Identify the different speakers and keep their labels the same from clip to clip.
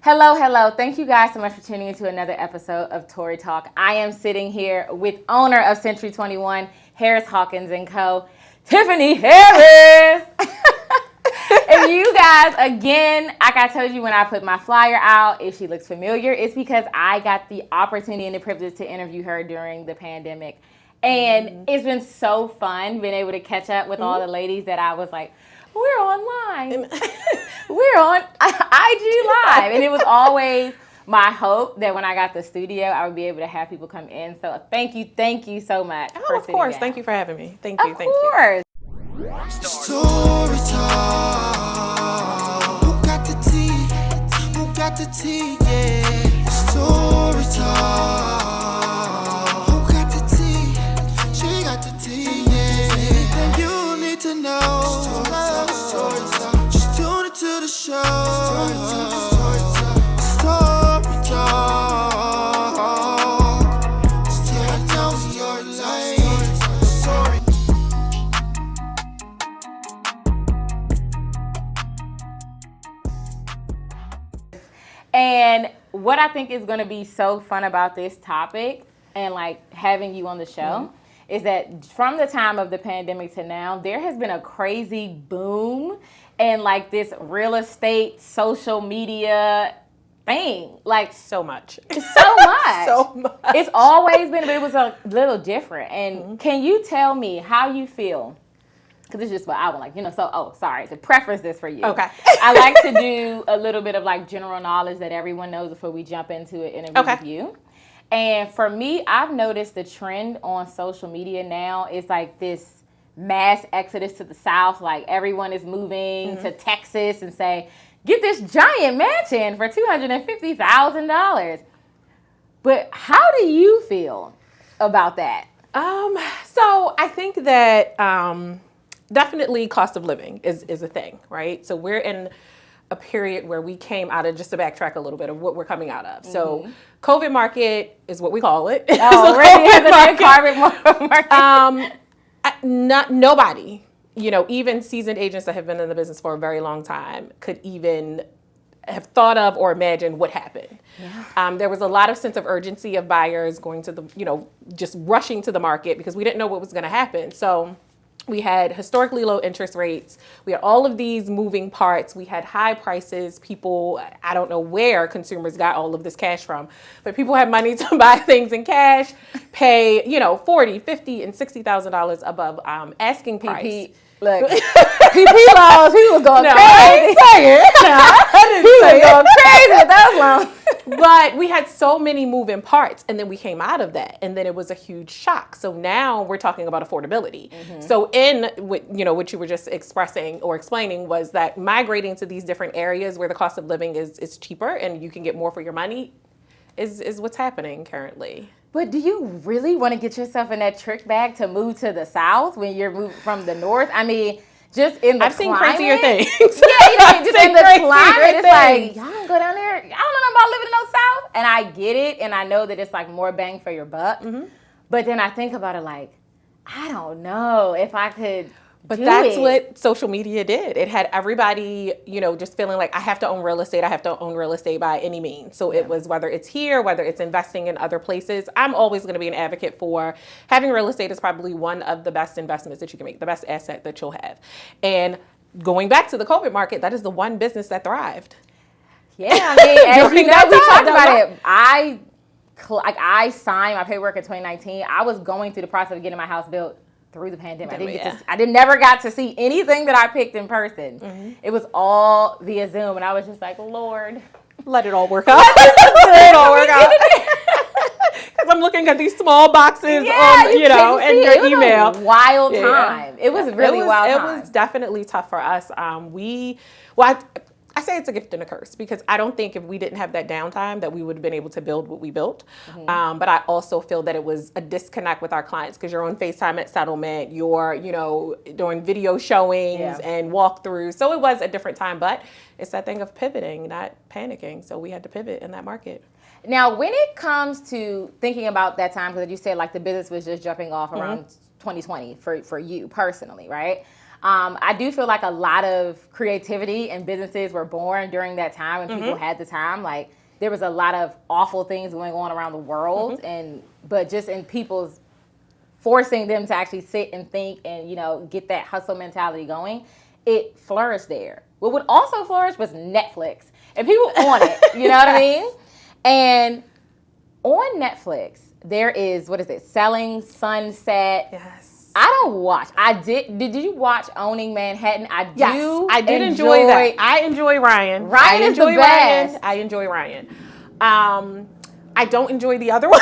Speaker 1: Hello, hello. Thank you guys so much for tuning into another episode of Tory Talk. I am sitting here with owner of Century 21, Harris Hawkins CO, Tiffany Harris. And you guys, again, like I told you when I put my flyer out, if she looks familiar, it's because I got the opportunity and the privilege to interview her during the pandemic. And it's been so fun being able to catch up with all the ladies that I was like, we're online. We're on IG Live. And it was always my hope that when I got the studio, I would be able to have people come in. So thank you so much.
Speaker 2: Oh, of course. Thank you for having me. Thank you.
Speaker 1: Of course.
Speaker 3: Story time. Who got the tea? Who got the tea? Yeah. Story time. Who got the tea? She got the tea. Yeah. Anything you need to know. Story time. Just tune into the show. Story time. Story time. Story time. Your life. Story.
Speaker 1: And what I think is going to be so fun about this topic and like having you on the show is that from the time of the pandemic to now, there has been a crazy boom and like this real estate, social media thing. Like
Speaker 2: So much.
Speaker 1: so much.
Speaker 2: So much.
Speaker 1: It's always been, but it was a little different. And can you tell me how you feel? Because it's just what I would like, to preface this for you.
Speaker 2: Okay.
Speaker 1: I like to do a little bit of like general knowledge that everyone knows before we jump into an interview with you. And for me, I've noticed the trend on social media now is like this mass exodus to the South. Like everyone is moving to Texas and say, get this giant mansion for $250,000. But how do you feel about that?
Speaker 2: So I think that definitely cost of living is a thing, right? So we're in a period where we came out of, just to backtrack a little bit of what we're coming out of. So COVID market is what we call it. Nobody, even seasoned agents that have been in the business for a very long time could even have thought of or imagined what happened. Yeah. There was a lot of sense of urgency of buyers going to the, just rushing to the market because we didn't know what was going to happen. So we had historically low interest rates. We had all of these moving parts. We had high prices. People, I don't know where consumers got all of this cash from, but people had money to buy things in cash, pay, $40,000, $50,000, and $60,000 above asking price.
Speaker 1: Look, PP loans, he was going crazy.
Speaker 2: I didn't say it.
Speaker 1: Going crazy with those loans.
Speaker 2: But we had so many moving parts, and then we came out of that, and then it was a huge shock. So now we're talking about affordability. So in what you were just expressing or explaining was that migrating to these different areas where the cost of living is cheaper and you can get more for your money is what's happening currently.
Speaker 1: But do you really want to get yourself in that trick bag to move to the South when you're moving from the North? I mean, just in the
Speaker 2: I've seen
Speaker 1: climate.
Speaker 2: crazier things.
Speaker 1: Yeah, just in the climate, it's like,
Speaker 2: things.
Speaker 1: y'all don't go down there. Y'all don't know nothing about living in no South. And I get it, and I know that it's like more bang for your buck. But then I think about it like, I don't know if I could.
Speaker 2: But that's what social media did. It had everybody, just feeling like I have to own real estate. I have to own real estate by any means. So it was whether it's here, whether it's investing in other places. I'm always going to be an advocate for having real estate is probably one of the best investments that you can make, the best asset that you'll have. And going back to the COVID market, that is the one business that thrived.
Speaker 1: Yeah, I mean, as we talked about it. I signed my paperwork in 2019. I was going through the process of getting my house built through the pandemic. I never got to see anything that I picked in person. It was all via Zoom, and I was just like, Lord,
Speaker 2: let it all work out. Let it all work out. Because I'm looking at these small boxes and your email.
Speaker 1: A wild time. It was really wild time.
Speaker 2: It was definitely tough for us. I say it's a gift and a curse because I don't think if we didn't have that downtime that we would have been able to build what we built. But I also feel that it was a disconnect with our clients because you're on FaceTime at settlement, you're, doing video showings and walkthroughs. So it was a different time, but it's that thing of pivoting, not panicking. So we had to pivot in that market.
Speaker 1: Now, when it comes to thinking about that time, because you said like the business was just jumping off around 2020 for you personally, right? I do feel like a lot of creativity and businesses were born during that time when people had the time. Like, there was a lot of awful things going on around the world, but just in people's forcing them to actually sit and think and, you know, get that hustle mentality going, it flourished there. What would also flourish was Netflix. And people on it, you know what I mean? And on Netflix, there is, what is it, Selling Sunset.
Speaker 2: Yes.
Speaker 1: I don't watch. Did you watch Owning Manhattan? I
Speaker 2: did enjoy that. I enjoy Ryan.
Speaker 1: Ryan is the best.
Speaker 2: I enjoy Ryan. I don't enjoy the other one.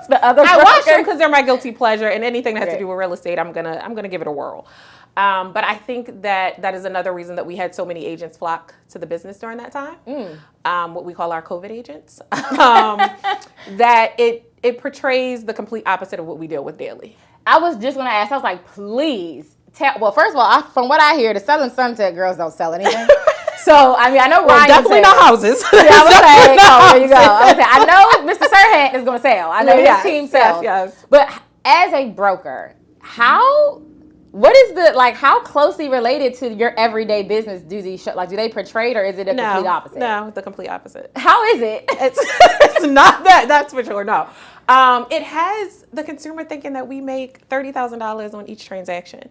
Speaker 1: I
Speaker 2: watch them because they're my guilty pleasure, and anything that has to do with real estate, I'm gonna give it a whirl. But I think that is another reason that we had so many agents flock to the business during that time. What we call our COVID agents. That it portrays the complete opposite of what we deal with daily.
Speaker 1: I was just going to ask, I was like, please tell. Well, first of all, from what I hear, the Selling Sunset girls don't sell anything. So, I mean, I know Ryan
Speaker 2: definitely not houses.
Speaker 1: Yeah, I was saying, there you go. I know Mr. Sirhan is going to sell. I know his team sells.
Speaker 2: Yes.
Speaker 1: But as a broker, how closely related to your everyday business do these shows, like, do they portray it, or is it a complete opposite?
Speaker 2: No, the complete opposite.
Speaker 1: How is it?
Speaker 2: It's not that, that's for sure, no. It has the consumer thinking that we make $30,000 on each transaction,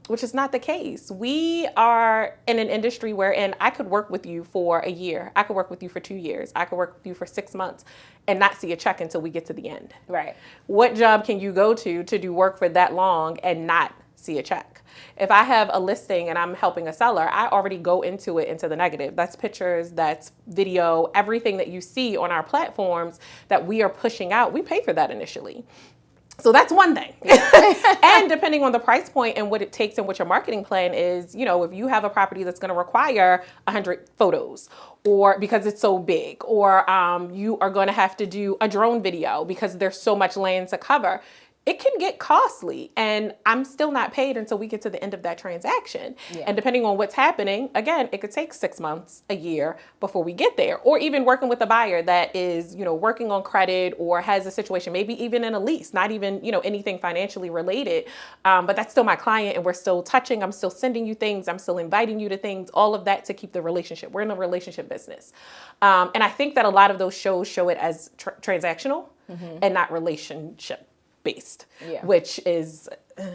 Speaker 2: which is not the case. We are in an industry wherein I could work with you for a year. I could work with you for 2 years. I could work with you for 6 months and not see a check until we get to the end.
Speaker 1: Right.
Speaker 2: What job can you go to do work for that long and not see a check? If I have a listing and I'm helping a seller, I already go into the negative. That's pictures, that's video, everything that you see on our platforms that we are pushing out, we pay for that initially. So that's one thing. And depending on the price point and what it takes and what your marketing plan is, you know, if you have a property that's going to require 100 photos, or because it's so big, or you are going to have to do a drone video because there's so much land to cover, it can get costly, and I'm still not paid until we get to the end of that transaction. Yeah. And depending on what's happening, again, it could take 6 months, a year before we get there. Or even working with a buyer that is, you know, working on credit or has a situation, maybe even in a lease, not even, you know, anything financially related. But that's still my client, and we're still touching. I'm still sending you things. I'm still inviting you to things, all of that to keep the relationship. We're in a relationship business. And I think that a lot of those shows show it as transactional and not relationship based, which is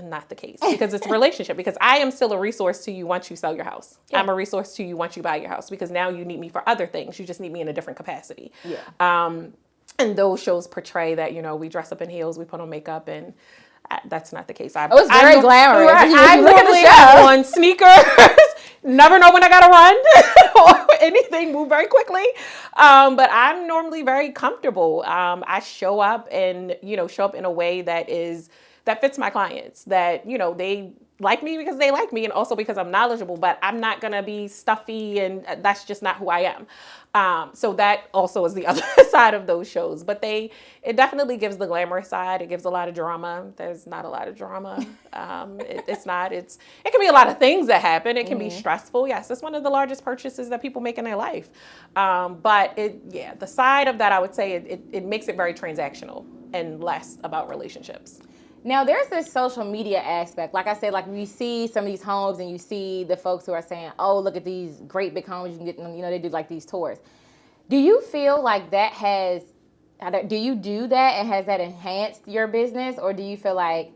Speaker 2: not the case, because it's a relationship, because I am still a resource to you once you sell your house. Yeah. I'm a resource to you once you buy your house, because now you need me for other things. You just need me in a different capacity. Yeah. And those shows portray that, you know, we dress up in heels, we put on makeup, and that's not the case.
Speaker 1: It was very glamorous.
Speaker 2: I normally have on sneakers, never know when I gotta run or anything, move very quickly. But I'm normally very comfortable. I show up and, you know, show up in a way that fits my clients, that, you know, they like me because they like me, and also because I'm knowledgeable, but I'm not gonna be stuffy, and that's just not who I am. So that also is the other side of those shows, but it definitely gives the glamorous side. It gives a lot of drama. There's not a lot of drama. It can be a lot of things that happen. It can be stressful. Yes, it's one of the largest purchases that people make in their life. But the side of that, I would say it makes it very transactional and less about relationships.
Speaker 1: Now, there's this social media aspect. Like I said, like, you see some of these homes and you see the folks who are saying, oh, look at these great big homes. You can get them, you know, they do like these tours. Do you feel like do you do that, and has that enhanced your business, or do you feel like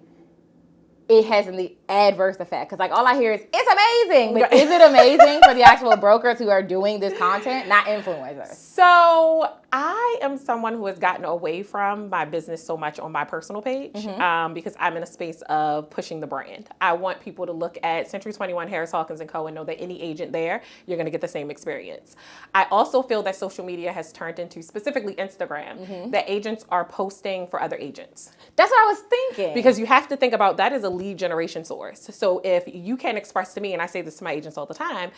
Speaker 1: it has the adverse effect? Because, like, all I hear is, it's amazing. But is it amazing for the actual brokers who are doing this content, not influencers?
Speaker 2: So I am someone who has gotten away from my business so much on my personal page, because I'm in a space of pushing the brand. I want people to look at Century 21, Harris Hawkins CO, and know that any agent there, you're going to get the same experience. I also feel that social media has turned into, specifically Instagram, that agents are posting for other agents.
Speaker 1: That's what I was thinking.
Speaker 2: Because you have to think about that as a lead generation source. So if you can't express to me, and I say this to my agents all the time,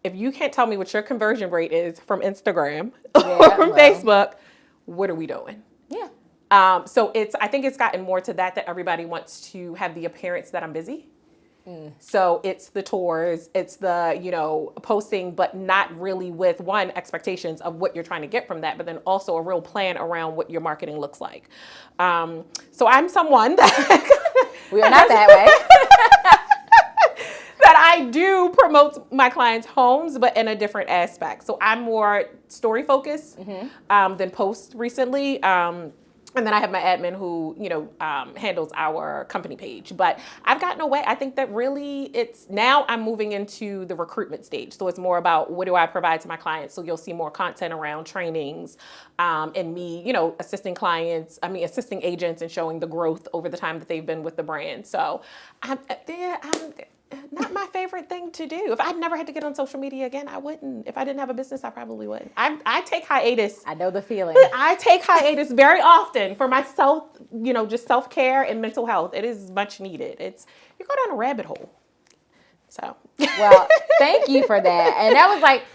Speaker 2: if you can't tell me what your conversion rate is from Instagram or from Facebook, what are we doing? Yeah. So I think it's gotten more to that everybody wants to have the appearance that I'm busy. So it's the tours, it's the, you know, posting, but not really with expectations of what you're trying to get from that, but then also a real plan around what your marketing looks like. So I'm someone that
Speaker 1: we are not that way.
Speaker 2: I do promote my clients' homes, but in a different aspect. So I'm more story focused than post recently. And then I have my admin who, handles our company page. But I've gotten away. I think that really now I'm moving into the recruitment stage. So it's more about what do I provide to my clients. So you'll see more content around trainings and me, assisting agents and showing the growth over the time that they've been with the brand. So I'm not my favorite thing to do. If I'd never had to get on social media again, I wouldn't. If I didn't have a business, I probably wouldn't. I take hiatus.
Speaker 1: I know the feeling.
Speaker 2: I take hiatus very often for myself, just self-care and mental health. It is much needed. You go down a rabbit hole. So.
Speaker 1: Well, thank you for that. And that was like,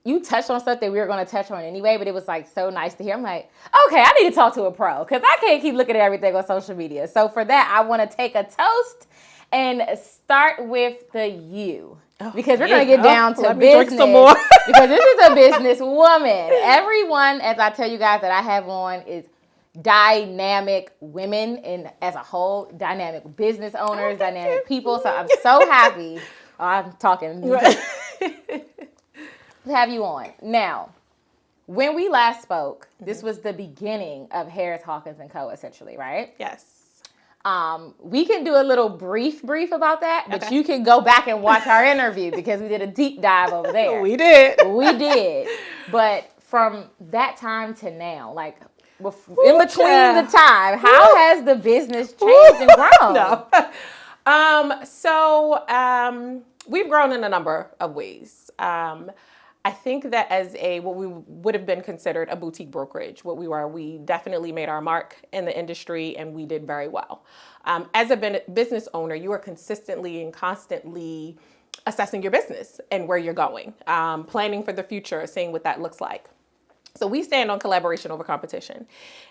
Speaker 1: you touched on stuff that we were going to touch on anyway, but it was like so nice to hear. I'm like, okay, I need to talk to a pro because I can't keep looking at everything on social media. So for that, I want to take a toast and start with the you. Because we're going to get down to business. Drink some more. Because this is a business woman. Everyone, as I tell you guys that I have on, is dynamic women and as a whole, dynamic business owners, dynamic people. So I'm so happy. I'm talking. To have you on. Now, when we last spoke, this was the beginning of Harris Hawkins CO, essentially, right?
Speaker 2: Yes.
Speaker 1: We can do a little brief about that, but you can go back and watch our interview because we did a deep dive over there.
Speaker 2: We did.
Speaker 1: But from that time to now, like in between the time, how has the business changed and grown?
Speaker 2: We've grown in a number of ways. I think that as what we would have been considered a boutique brokerage, we definitely made our mark in the industry and we did very well. As a business owner, you are consistently and constantly assessing your business and where you're going, planning for the future, seeing what that looks like. So we stand on collaboration over competition.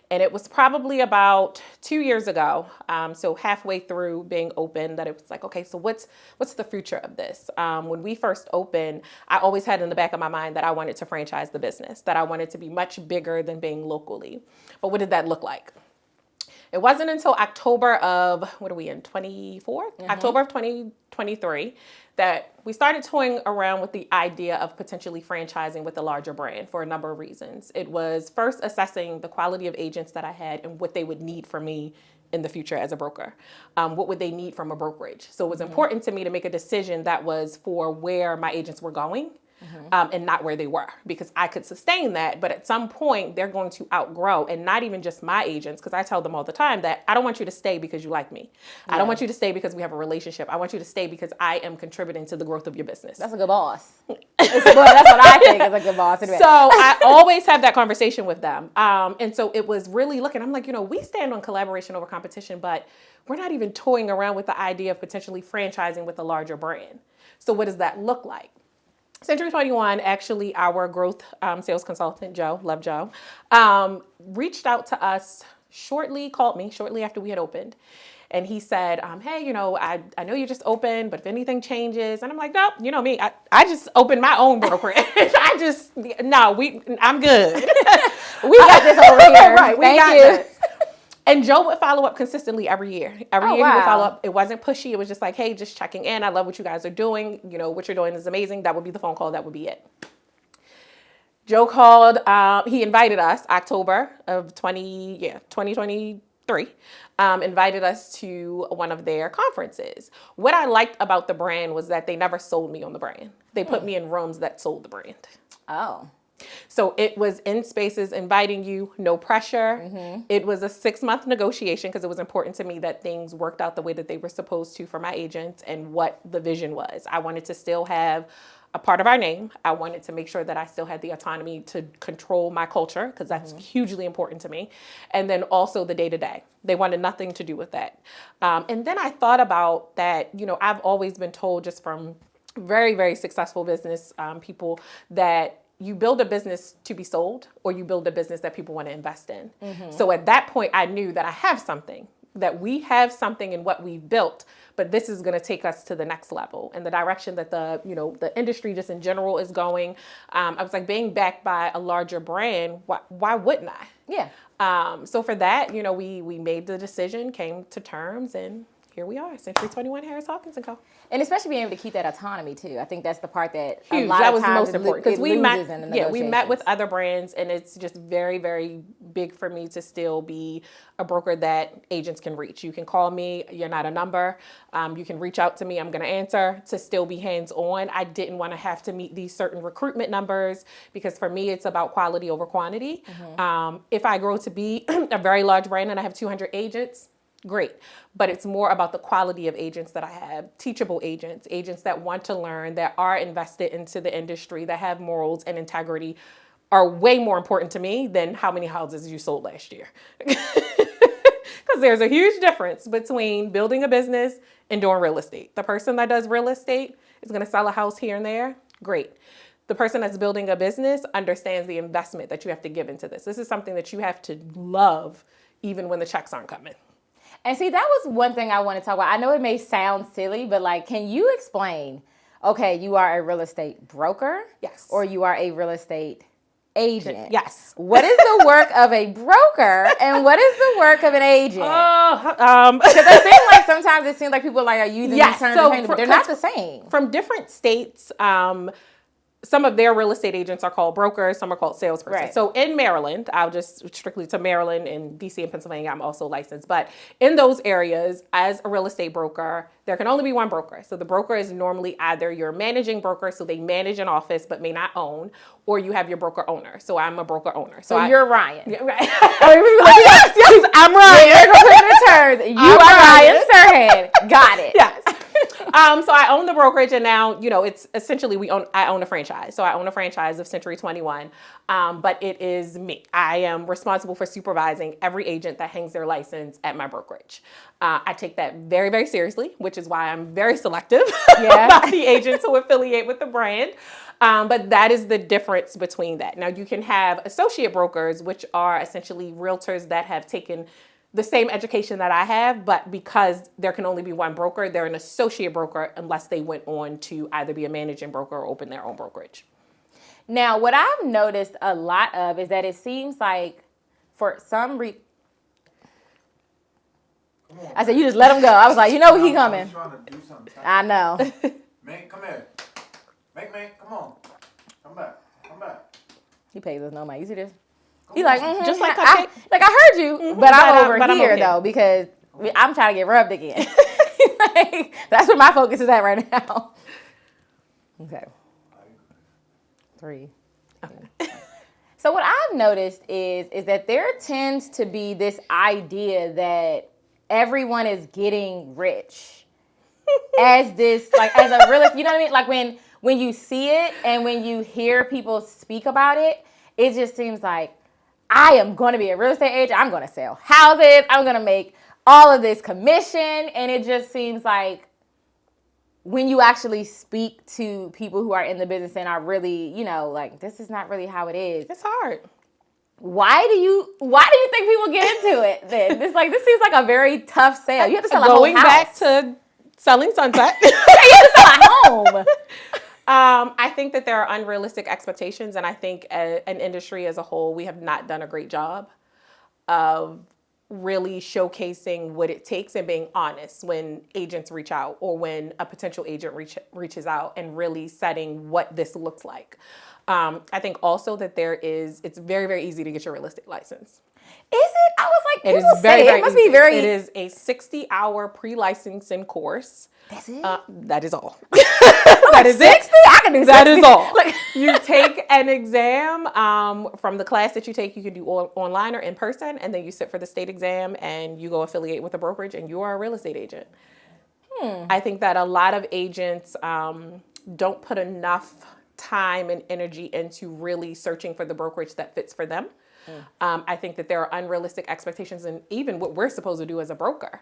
Speaker 2: And it was probably about 2 years ago, so halfway through being open, that it was like, okay, so what's the future of this? When we first opened, I always had in the back of my mind that I wanted to franchise the business, that I wanted to be much bigger than being locally. But what did that look like? It wasn't until October of, what are we in, 24? October of 2023, that we started toying around with the idea of potentially franchising with a larger brand for a number of reasons. It was first assessing the quality of agents that I had and what they would need from me in the future as a broker. What would they need from a brokerage? So it was important to me to make a decision that was for where my agents were going. And not where they were, because I could sustain that. But at some point, they're going to outgrow, and not even just my agents, because I tell them all the time that I don't want you to stay because you like me. Yeah. I don't want you to stay because we have a relationship. I want you to stay because I am contributing to the growth of your business.
Speaker 1: That's a good boss. That's what I think is a good boss. Anyway.
Speaker 2: So I always have that conversation with them. And so it was really I'm like, we stand on collaboration over competition, but we're not even toying around with the idea of potentially franchising with a larger brand. So what does that look like? Century 21, actually, our growth sales consultant, Joe, love Joe, reached out to us called me shortly after we had opened. And he said, hey, I know you just opened, but if anything changes. And I'm like, nope, you know me. I just opened my own brokerage. I'm good.
Speaker 1: We got this over here.
Speaker 2: Right, we got
Speaker 1: you.
Speaker 2: this. And Joe would follow up consistently every year. Every year he would follow up. It wasn't pushy. It was just like, hey, just checking in. I love what you guys are doing. What you're doing is amazing. That would be the phone call. That would be it. Joe called. He invited us October of 2023. Invited us to one of their conferences. What I liked about the brand was that they never sold me on the brand. They put me in rooms that sold the brand.
Speaker 1: Oh.
Speaker 2: So it was in spaces inviting you, no pressure. It was a 6-month negotiation because it was important to me that things worked out the way that they were supposed to for my agents and what the vision was. I wanted to still have a part of our name. I wanted to make sure that I still had the autonomy to control my culture because that's hugely important to me. And then also the day-to-day. They wanted nothing to do with that. And then I thought about that, I've always been told just from very, very successful business people that you build a business to be sold or you build a business that people want to invest in. So at that point, I knew that I have something, that we have something in what we've built, but this is going to take us to the next level and the direction that the industry just in general is going. I was like, being backed by a larger brand, why wouldn't I?
Speaker 1: Yeah.
Speaker 2: So for that, we made the decision, came to terms, and here we are, Century 21, Harris Hawkins CO.
Speaker 1: And especially being able to keep that autonomy too. I think that's the part that
Speaker 2: Huge.
Speaker 1: a lot
Speaker 2: that
Speaker 1: of
Speaker 2: was the
Speaker 1: times
Speaker 2: most important because we met with other brands, and it's just very, very big for me to still be a broker that agents can reach. You can call me. You're not a number. You can reach out to me. I'm going to answer. To still be hands-on. I didn't want to have to meet these certain recruitment numbers because for me, it's about quality over quantity. If I grow to be a very large brand and I have 200 agents, great. But it's more about the quality of agents that I have, teachable agents, agents that want to learn, that are invested into the industry, that have morals and integrity are way more important to me than how many houses you sold last year. Because there's a huge difference between building a business and doing real estate. The person that does real estate is going to sell a house here and there. Great. The person that's building a business understands the investment that you have to give into this. This is something that you have to love even when the checks aren't coming.
Speaker 1: And see, that was one thing I want to talk about. I know it may sound silly, but like, can you explain, okay, you are a real estate broker?
Speaker 2: Yes.
Speaker 1: Or you are a real estate agent?
Speaker 2: Yes.
Speaker 1: What is the work of a broker and what is the work of an agent? Because it seems like sometimes it seems like people like are using these terms, but they're not the same.
Speaker 2: From different states, some of their real estate agents are called brokers, some are called salespersons.
Speaker 1: Right.
Speaker 2: So in Maryland, I'll just strictly to Maryland and DC and Pennsylvania, I'm also licensed. But in those areas, as a real estate broker, there can only be one broker. So the broker is normally either your managing broker, so they manage an office but may not own, or you have your broker owner. So I'm a broker owner.
Speaker 1: So you're Ryan.
Speaker 2: Yeah, right.
Speaker 1: Yes, I'm Ryan. Yeah, you're put in the terms. You are Ryan Serhan. Got it.
Speaker 2: Yes. So I own the brokerage, and now, it's essentially I own a franchise. So I own a franchise of Century 21, but it is me. I am responsible for supervising every agent that hangs their license at my brokerage. I take that very, very seriously, which is why I'm very selective about the agents who affiliate with the brand. But that is the difference between that. Now, you can have associate brokers, which are essentially realtors that have taken the same education that I have, but because there can only be one broker, they're an associate broker unless they went on to either be a managing broker or open their own brokerage.
Speaker 1: Now, what I've noticed a lot of is that it seems like for some reason, I said, you just let him go. I was like, he coming.
Speaker 4: I'm trying to do something.
Speaker 1: I know.
Speaker 4: Man, come here. Man, come on. Come back.
Speaker 1: He pays us no mind. You see this? He like,
Speaker 2: just like
Speaker 1: I heard you, but I'm over here
Speaker 2: okay.
Speaker 1: though because I'm trying to get rubbed again. Like, that's where my focus is at right now. Okay. 3. Okay. So what I've noticed is that there tends to be this idea that everyone is getting rich as this, like as a realist. You know what I mean? Like when you see it and when you hear people speak about it, it just seems like, I am going to be a real estate agent. I'm going to sell houses. I'm going to make all of this commission. And it just seems like when you actually speak to people who are in the business and are really, like, this is not really how it is.
Speaker 2: It's hard.
Speaker 1: Why do you think people get into it then? This seems like a very tough sale. You have to sell a whole house.
Speaker 2: Going back to selling Sunset.
Speaker 1: You have to sell a home.
Speaker 2: I think that there are unrealistic expectations, and I think an industry as a whole, we have not done a great job of really showcasing what it takes and being honest when agents reach out or when a potential agent reaches out and really setting what this looks like. I think also that it's very, very easy to get your real estate license.
Speaker 1: Is it? I was like,
Speaker 2: it must be very. It is a 60-hour pre-licensing course.
Speaker 1: That's it?
Speaker 2: That is all. That is
Speaker 1: 60? I can do 60.
Speaker 2: That is all. You take an exam from the class that you take. You can do online or in person, and then you sit for the state exam, and you go affiliate with a brokerage, and you are a real estate agent. I think that a lot of agents don't put enough time and energy into really searching for the brokerage that fits for them. I think that there are unrealistic expectations in even what we're supposed to do as a broker.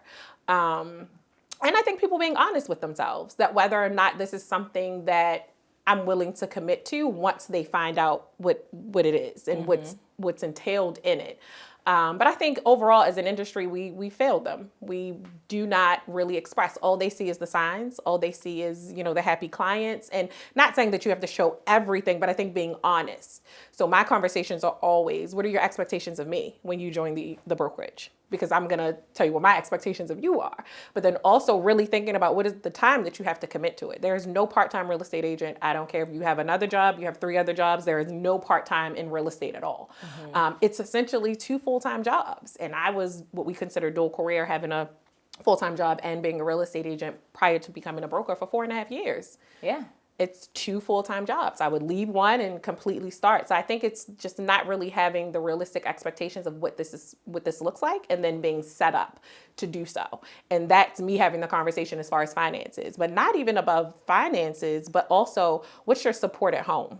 Speaker 2: And I think people being honest with themselves, that whether or not this is something that I'm willing to commit to once they find out what it is and what's entailed in it. But I think overall as an industry, we failed them. We do not really express. All they see is the signs. All they see is, the happy clients. And not saying that you have to show everything, but I think being honest. So my conversations are always, what are your expectations of me when you join the brokerage? because I'm going to tell you what my expectations of you are. But then also really thinking about what is the time that you have to commit to it. There is no part-time real estate agent. I don't care if you have another job, you have 3 other jobs. There is no part-time in real estate at all. It's essentially 2 full-time jobs. And I was what we consider dual career, having a full-time job and being a real estate agent prior to becoming a broker for 4.5 years.
Speaker 1: Yeah.
Speaker 2: It's 2 full-time jobs. I would leave one and completely start. So I think it's just not really having the realistic expectations of what this looks like, and then being set up to do so. And that's me having the conversation as far as finances, but not even above finances, but also what's your support at home?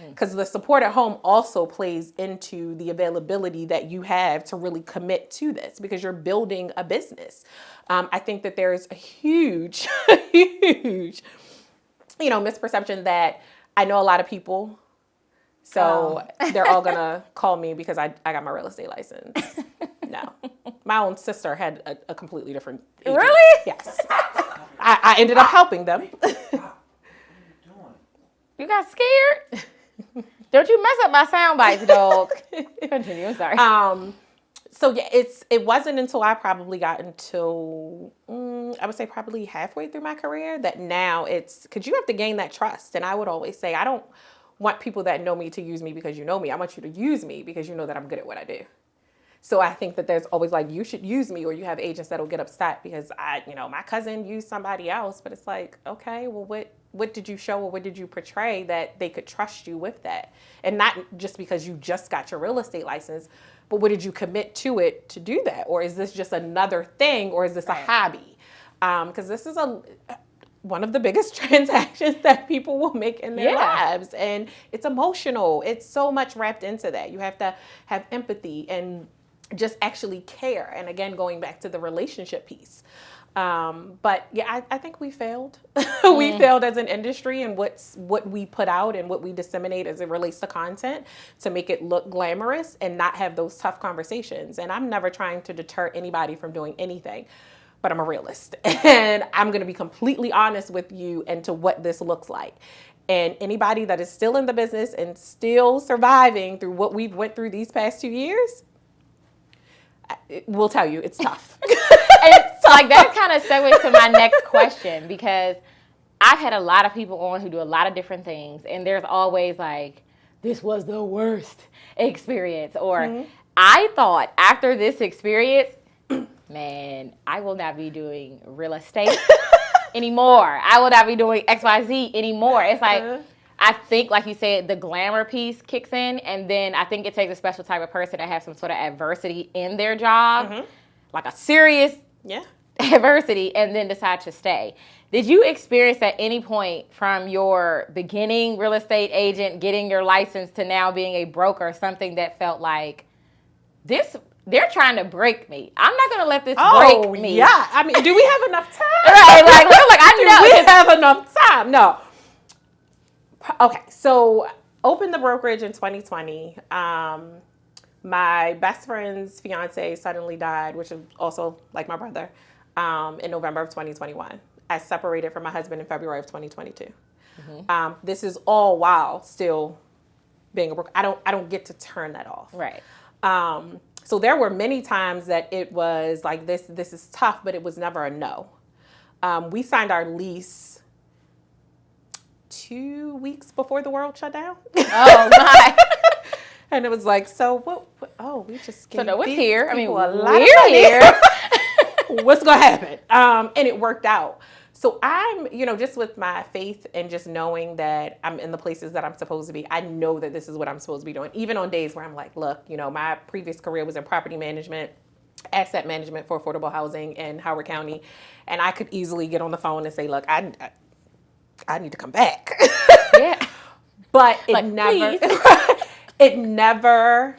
Speaker 2: Because the support at home also plays into the availability that you have to really commit to this, because you're building a business. I think that there's a huge, huge, misperception that I know a lot of people, so they're all gonna call me because I got my real estate license. No, my own sister had a completely different agent.
Speaker 1: Really?
Speaker 2: Yes. I ended up helping them.
Speaker 4: What are you doing?
Speaker 1: You got scared? Don't you mess up my sound bites, dog. Continue. I'm sorry.
Speaker 2: So yeah, it wasn't until I probably got into, I would say probably halfway through my career, that now because you have to gain that trust. And I would always say, I don't want people that know me to use me because you know me. I want you to use me because you know that I'm good at what I do. So I think that there's always like, you should use me, or you have agents that'll get upset because my cousin used somebody else, but it's like, okay, well, what did you show, or what did you portray that they could trust you with that? And not just because you just got your real estate license, but what did you commit to it to do that? Or is this just another thing, or is this a hobby? Because this is one of the biggest transactions that people will make in their lives. And it's emotional. It's so much wrapped into that. You have to have empathy and just actually care. And again, going back to the relationship piece. But yeah, I think we failed. We failed as an industry, and what we put out and what we disseminate as it relates to content to make it look glamorous and not have those tough conversations. And I'm never trying to deter anybody from doing anything, but I'm a realist, and I'm going to be completely honest with you and to what this looks like. And anybody that is still in the business and still surviving through what we've went through these past 2 years, will tell you it's tough.
Speaker 1: And like that kind of segues to my next question, because I've had a lot of people on who do a lot of different things, and there's always like, this was the worst experience, or I thought after this experience, man, I will not be doing real estate anymore. I will not be doing XYZ anymore. It's like, I think, like you said, the glamour piece kicks in, and then I think it takes a special type of person to have some sort of adversity in their job, like a serious adversity, and then decide to stay. Did you experience at any point from your beginning real estate agent, getting your license, to now being a broker, something that felt like, they're trying to break me. I'm not going to let this break me.
Speaker 2: Yeah. I mean, do we have enough time?
Speaker 1: Right. Like I know.
Speaker 2: Do we have enough time? No. Okay. So opened the brokerage in 2020. My best friend's fiance suddenly died, which is also like my brother, in November of 2021. I separated from my husband in February of 2022. This is all while still being a broker. I don't get to turn that off.
Speaker 1: Right.
Speaker 2: So there were many times that it was like, this is tough, but it was never a no. We signed our lease 2 weeks before the world shut down.
Speaker 1: Oh my.
Speaker 2: And it was like, so what? Oh, we just gave
Speaker 1: what's
Speaker 2: these
Speaker 1: here? I mean,
Speaker 2: people a lot
Speaker 1: we're
Speaker 2: of money.
Speaker 1: here.
Speaker 2: What's going to happen? And it worked out. So I'm, just with my faith and just knowing that I'm in the places that I'm supposed to be, I know that this is what I'm supposed to be doing. Even on days where I'm like, look, my previous career was in property management, asset management for affordable housing in Howard County. And I could easily get on the phone and say, look, I need to come back.
Speaker 1: Yeah.
Speaker 2: But
Speaker 1: Like,
Speaker 2: it never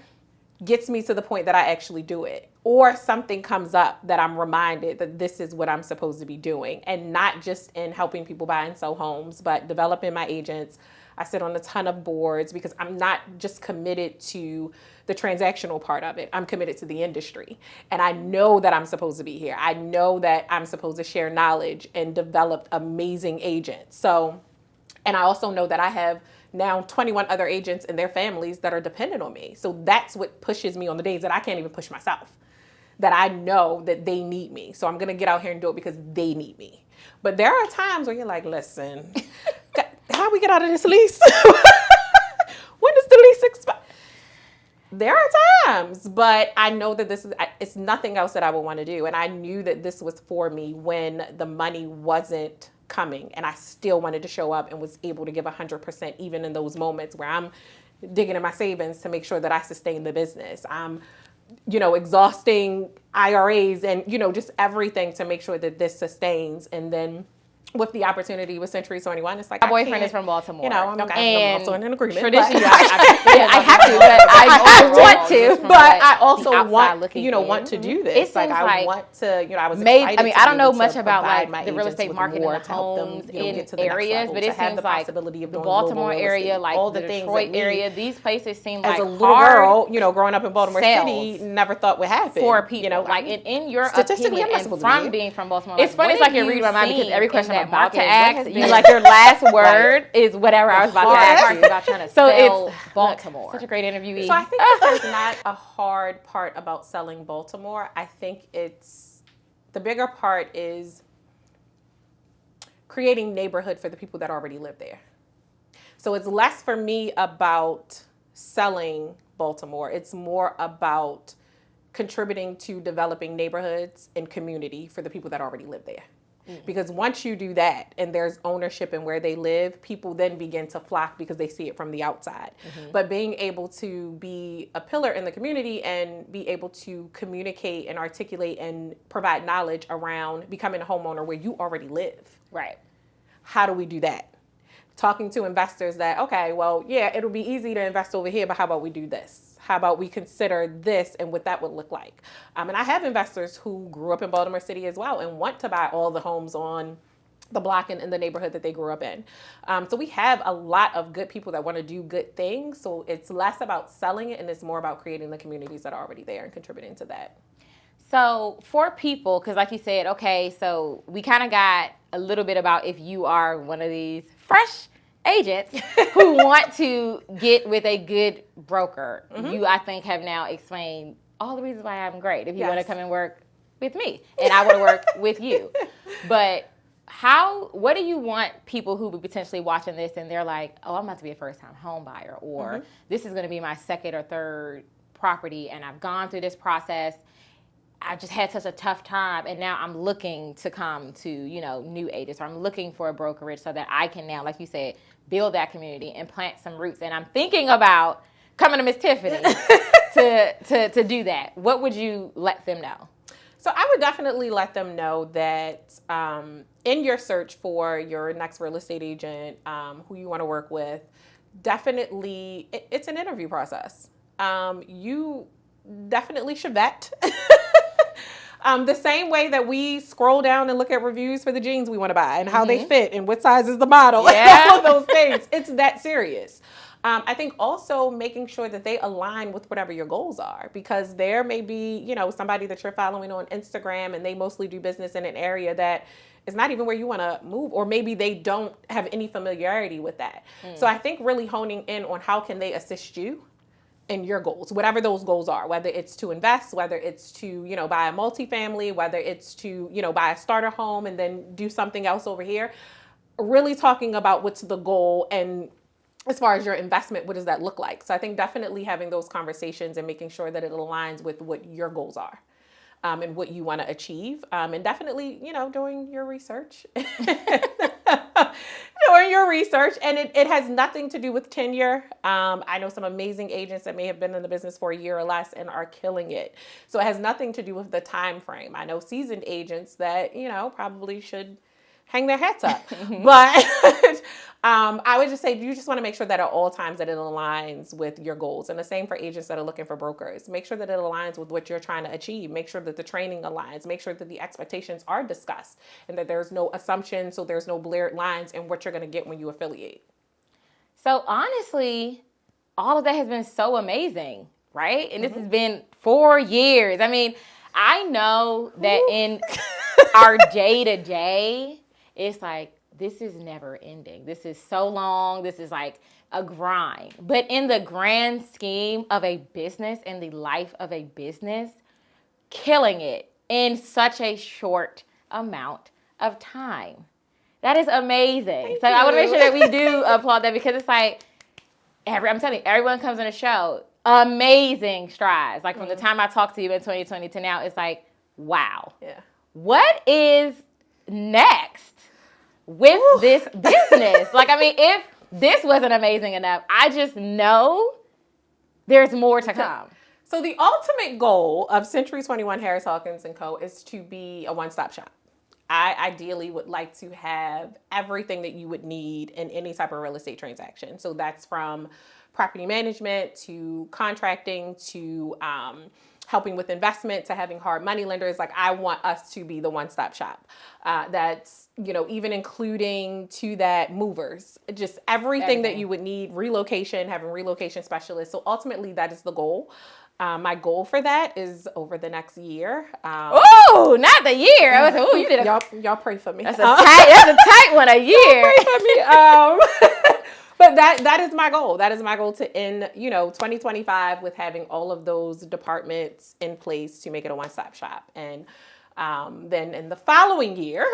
Speaker 2: gets me to the point that I actually do it. Or something comes up that I'm reminded that this is what I'm supposed to be doing. And not just in helping people buy and sell homes, but developing my agents. I sit on a ton of boards because I'm not just committed to the transactional part of it. I'm committed to the industry. And I know that I'm supposed to be here. I know that I'm supposed to share knowledge and develop amazing agents. So, and I also know that I have now 21 other agents and their families that are dependent on me. So that's what pushes me on the days that I can't even push myself. that I know that they need me. So I'm going to get out here and do it because they need me. But there are times where you're like, listen, how do we get out of this lease? When does the lease expire? There are times, but I know that it's nothing else that I would want to do. And I knew that this was for me when the money wasn't coming, and I still wanted to show up and was able to give 100% even in those moments where I'm digging in my savings to make sure that I sustain the business. I'm, exhausting IRAs and, just everything to make sure that this sustains. And then with the opportunity with Century 21, it's like,
Speaker 1: my boyfriend is from Baltimore.
Speaker 2: I'm also in an agreement.
Speaker 1: Traditionally,
Speaker 2: but
Speaker 1: I have to, but I want to.
Speaker 2: But I also want to do this.
Speaker 1: It seems
Speaker 2: I want to, I was
Speaker 1: maybe,
Speaker 2: excited
Speaker 1: I don't know
Speaker 2: to
Speaker 1: much about
Speaker 2: my
Speaker 1: the real
Speaker 2: agents
Speaker 1: estate
Speaker 2: with
Speaker 1: market
Speaker 2: more
Speaker 1: and
Speaker 2: to
Speaker 1: the
Speaker 2: help them,
Speaker 1: homes
Speaker 2: get
Speaker 1: in
Speaker 2: to the next
Speaker 1: areas,
Speaker 2: level,
Speaker 1: but
Speaker 2: to
Speaker 1: it
Speaker 2: have
Speaker 1: seems
Speaker 2: the
Speaker 1: like
Speaker 2: possibility of
Speaker 1: the
Speaker 2: doing global
Speaker 1: Baltimore
Speaker 2: real
Speaker 1: area,
Speaker 2: estate,
Speaker 1: like
Speaker 2: all
Speaker 1: the
Speaker 2: the things
Speaker 1: Detroit
Speaker 2: that
Speaker 1: area, these places seem
Speaker 2: as
Speaker 1: like
Speaker 2: a little
Speaker 1: hard
Speaker 2: girl, growing up in Baltimore City, never thought would happen
Speaker 1: for people. Like in your
Speaker 2: statistically,
Speaker 1: opinion,
Speaker 2: I'm not
Speaker 1: and
Speaker 2: supposed to be
Speaker 1: from
Speaker 2: here.
Speaker 1: being from Baltimore,
Speaker 5: It's funny, it's like you're
Speaker 1: reading
Speaker 5: reading my mind because every question I'm about to
Speaker 1: market,
Speaker 5: ask,
Speaker 1: you like your last word is whatever I was about to ask you.
Speaker 5: about trying to
Speaker 1: So
Speaker 5: sell
Speaker 1: it's
Speaker 5: Baltimore.
Speaker 1: Such a great interviewee.
Speaker 2: So I think that there's not a hard part about selling Baltimore. I think the bigger part is creating neighborhood for the people that already live there. So it's less for me about selling Baltimore. It's more about contributing to developing neighborhoods and community for the people that already live there. Mm-hmm. Because once you do that and there's ownership in where they live, people then begin to flock because they see it from the outside. Mm-hmm. But being able to be a pillar in the community and be able to communicate and articulate and provide knowledge around becoming a homeowner where you already live.
Speaker 1: Right.
Speaker 2: How do we do that? Talking to investors that, okay, well, yeah, it'll be easy to invest over here, but how about we do this? How about we consider this and what that would look like? And I have investors who grew up in Baltimore City as well and want to buy all the homes on the block and in the neighborhood that they grew up in. So we have a lot of good people that want to do good things. So it's less about selling it and it's more about creating the communities that are already there and contributing to that.
Speaker 1: So for people, because like you said, okay, so we kind of got a little bit about if you are one of these fresh agents who want to get with a good broker. Mm-hmm. You, I think, have now explained all the reasons why I'm great. If you want to come and work with me, and I want to work with you. But what do you want people who would potentially watching this and they're like, oh, I'm about to be a first-time home buyer, or this is going to be my second or third property, and I've gone through this process. I just had such a tough time, and now I'm looking to come to, new agents, or I'm looking for a brokerage so that I can now, like you said, build that community and plant some roots. And I'm thinking about coming to Miss Tiffany to do that. What would you let them know?
Speaker 2: So I would definitely let them know that in your search for your next real estate agent, who you want to work with, definitely, it's an interview process. You definitely should vet. The same way that we scroll down and look at reviews for the jeans we want to buy and how they fit and what size is the model, and all of those things. It's that serious. I think also making sure that they align with whatever your goals are, because there may be, somebody that you're following on Instagram and they mostly do business in an area that is not even where you want to move, or maybe they don't have any familiarity with that. So I think really honing in on how can they assist you in your goals, whatever those goals are, whether it's to invest, whether it's to, buy a multifamily, whether it's to, buy a starter home and then do something else over here. Really talking about what's the goal, and as far as your investment, what does that look like? So I think definitely having those conversations and making sure that it aligns with what your goals are. And what you want to achieve. And definitely, doing your research. Doing your research. And it has nothing to do with tenure. I know some amazing agents that may have been in the business for a year or less and are killing it. So it has nothing to do with the time frame. I know seasoned agents that, probably should hang their hats up. But I would just say you just want to make sure that at all times that it aligns with your goals. And the same for agents that are looking for brokers. Make sure that it aligns with what you're trying to achieve. Make sure that the training aligns. Make sure that the expectations are discussed and that there's no assumptions, so there's no blurred lines in what you're going to get when you affiliate.
Speaker 1: So honestly, all of that has been so amazing, right? And this has been 4 years. I mean, I know that in our day-to-day, it's like, this is never ending. This is so long. This is like a grind. But in the grand scheme of a business and the life of a business, killing it in such a short amount of time. That is amazing. So I want to make sure that we do applaud that, because it's like, I'm telling you, everyone comes on the show, amazing strides. Like from the time I talked to you in 2020 to now, it's like, wow.
Speaker 2: Yeah.
Speaker 1: What is next with this business? Like, I mean, if this wasn't amazing enough, I just know there's more to come.
Speaker 2: So the ultimate goal of Century 21 Harris Hawkins Co. is to be a one-stop shop. I ideally would like to have everything that you would need in any type of real estate transaction. So that's from property management to contracting to helping with investment to having hard money lenders. Like, I want us to be the one-stop shop. That's, even including to that movers, just everything that you would need, relocation, having relocation specialists. So ultimately that is the goal. My goal for that is over the next year.
Speaker 1: Oh, not the year. I was like, oh, you did
Speaker 2: y'all pray for me.
Speaker 1: That's a tight one, a year.
Speaker 2: Pray for me. But that is my goal. That is my goal, to end, 2025 with having all of those departments in place to make it a one-stop shop. And then in the following year,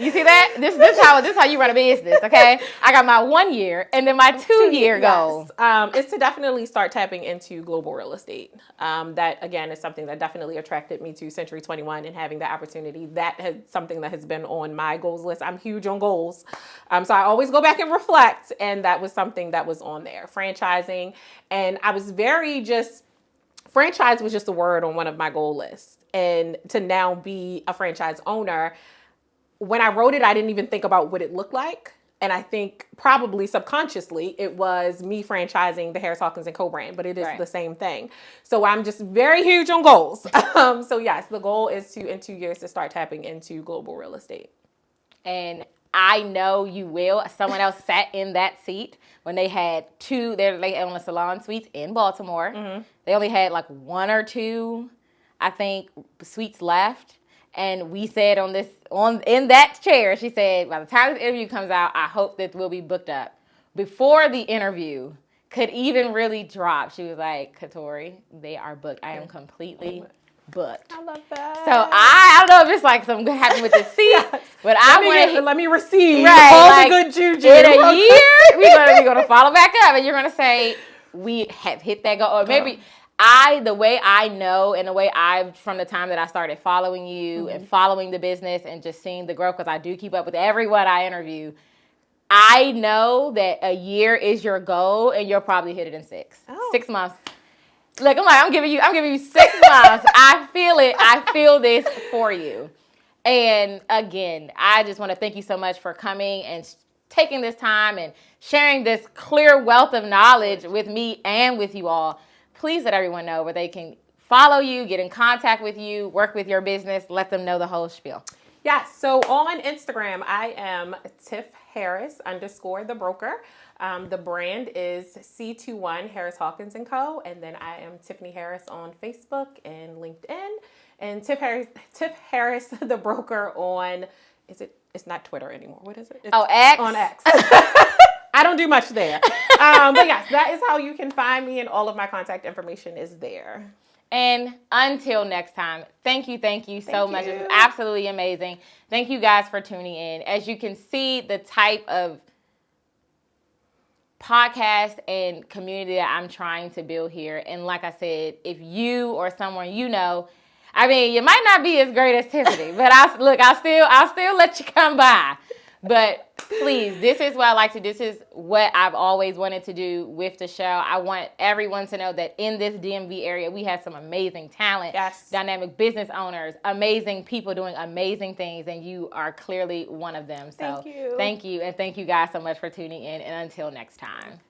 Speaker 1: you see that? This is how you run a business, okay? I got my 1 year and then my 2-year goal.
Speaker 2: Is to definitely start tapping into global real estate. That, again, is something that definitely attracted me to Century 21 and having the opportunity. That has something that has been on my goals list. I'm huge on goals. So I always go back and reflect, and that was something that was on there. Franchising. And I was franchise was just a word on one of my goal lists. And to now be a franchise owner, when I wrote it, I didn't even think about what it looked like. And I think probably subconsciously it was me franchising the Harris Hawkins & Co brand, but it is the same thing. So I'm just very huge on goals. So yes, the goal is to, in 2 years, to start tapping into global real estate.
Speaker 1: And I know you will. Someone else sat in that seat when they had they own a salon suites in Baltimore. Mm-hmm. They only had like 1 or 2, I think, suites left. And we said in that chair, she said, by the time this interview comes out, I hope that we'll be booked up. Before the interview could even really drop, she was like, Katori, they are booked. I am completely booked.
Speaker 2: I love that.
Speaker 1: So I don't know if it's like something happened with the seat, but
Speaker 2: let me receive
Speaker 1: all
Speaker 2: the good juju.
Speaker 1: In a year, we're gonna follow back up, and you're gonna say we have hit that goal, or maybe. The way I know, and the way from the time that I started following you and following the business and just seeing the growth, because I do keep up with everyone I interview, I know that a year is your goal, and you'll probably hit it in 6. 6 months. Look, I'm giving you 6 months. I feel it. I feel this for you. And again, I just want to thank you so much for coming and taking this time and sharing this clear wealth of knowledge with me and with you all. Please let everyone know where they can follow you, get in contact with you, work with your business, let them know the whole spiel.
Speaker 2: Yes, so on Instagram, I am Tiff Harris _ the broker. The brand is C21 Harris Hawkins & Co. And then I am Tiffany Harris on Facebook and LinkedIn. And Tiff Harris the broker on, it's not Twitter anymore. What is it? It's
Speaker 1: X?
Speaker 2: On X. I don't do much there. But yes, that is how you can find me, and all of my contact information is there.
Speaker 1: And until next time, thank you so much. It was absolutely amazing. Thank you guys for tuning in. As you can see, the type of podcast and community that I'm trying to build here. And like I said, if you or someone you know, I mean, you might not be as great as Tiffany, but I'll still let you come by. But please, this is what I like to do. This is what I've always wanted to do with the show. I want everyone to know that in this DMV area, we have some amazing talent, dynamic business owners, amazing people doing amazing things, and you are clearly one of them. So
Speaker 2: thank you.
Speaker 1: Thank you. And thank you guys so much for tuning in. And until next time.